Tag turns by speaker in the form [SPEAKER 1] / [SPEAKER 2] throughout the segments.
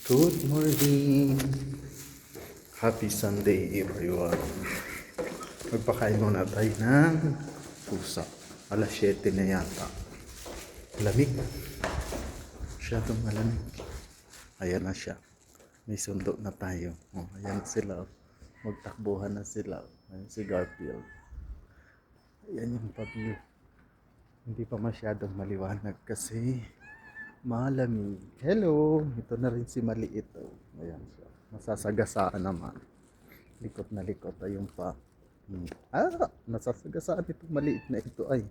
[SPEAKER 1] Good morning! Happy Sunday everyone! Magpakain muna tayo ng pusa. Alas 7 na yata. Lamig. Masyadong malamig. Ayan na siya. May sundo na tayo. Oh, ayan sila. Magtakbuhan na sila. Ayan si Garfield. Ayan yung paview. Hindi pa masyadong maliwanag kasi malamig. Hello! Ito na rin si Maliit. Oh. Ayan siya. Masasagasaan naman. Likot na likot. Ayun pa. Nasasagasaan itong maliit na ito ay.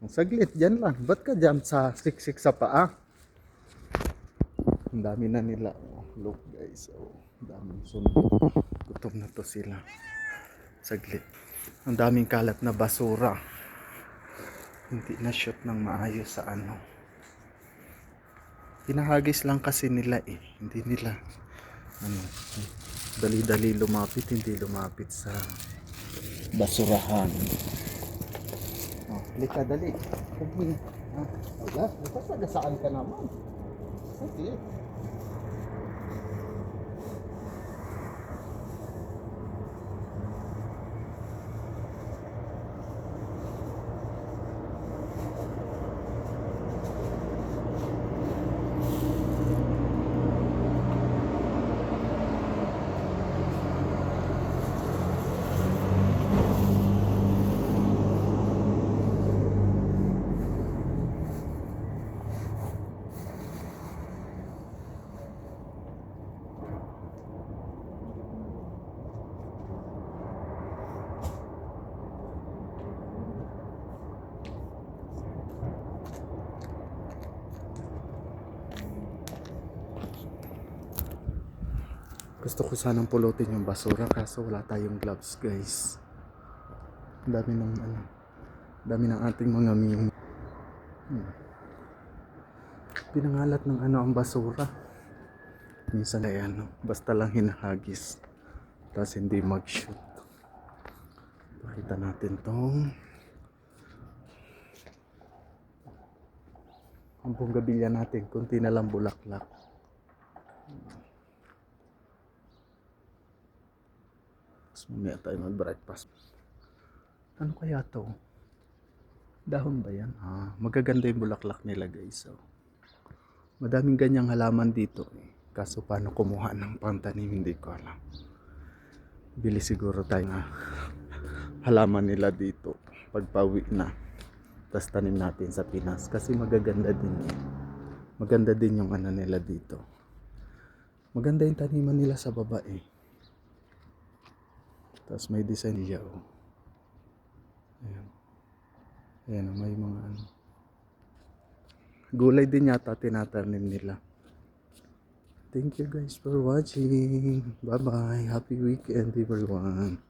[SPEAKER 1] Ang saglit, dyan lang. Ba't ka dyan sa siksik sa paa? Ang dami na nila. Oh, look guys. Oh, daming sundo. Gutom na to sila. Saglit. Ang daming kalat na basura. Hindi na shoot ng maayos sa ano. Pinahagis lang kasi nila eh. Hindi nila dali-dali lumapit, hindi lumapit sa basurahan. Halika dali. Wala, nasasagasaan ka naman. Sige. Gusto ko sanang pulutin yung basura kaso wala tayong gloves guys. Ang dami ng ating mga mimi. Pinangalat ng ang basura. Minsan ay basta lang hinahagis. Tapos hindi mag-shoot. Pakita natin tong ang bonggabilya natin. Kunti na lang bulaklak. Mamaya tayo mag-breakfast. Ano kaya to? Dahon ba yan? Magaganda yung bulaklak nila guys. So, madaming ganyang halaman dito. Kaso paano kumuha ng pantanim hindi ko alam. Bili siguro tayo na halaman nila dito. Pagpawi na. Tapos tanim natin sa Pinas. Kasi magaganda din. Maganda din yung nila dito. Maganda yung taniman nila sa baba eh. Tapos may design niya. Ayan. Ayan, may mga gulay din yata tinatanim nila. Thank you guys for watching. Bye bye. Happy weekend everyone.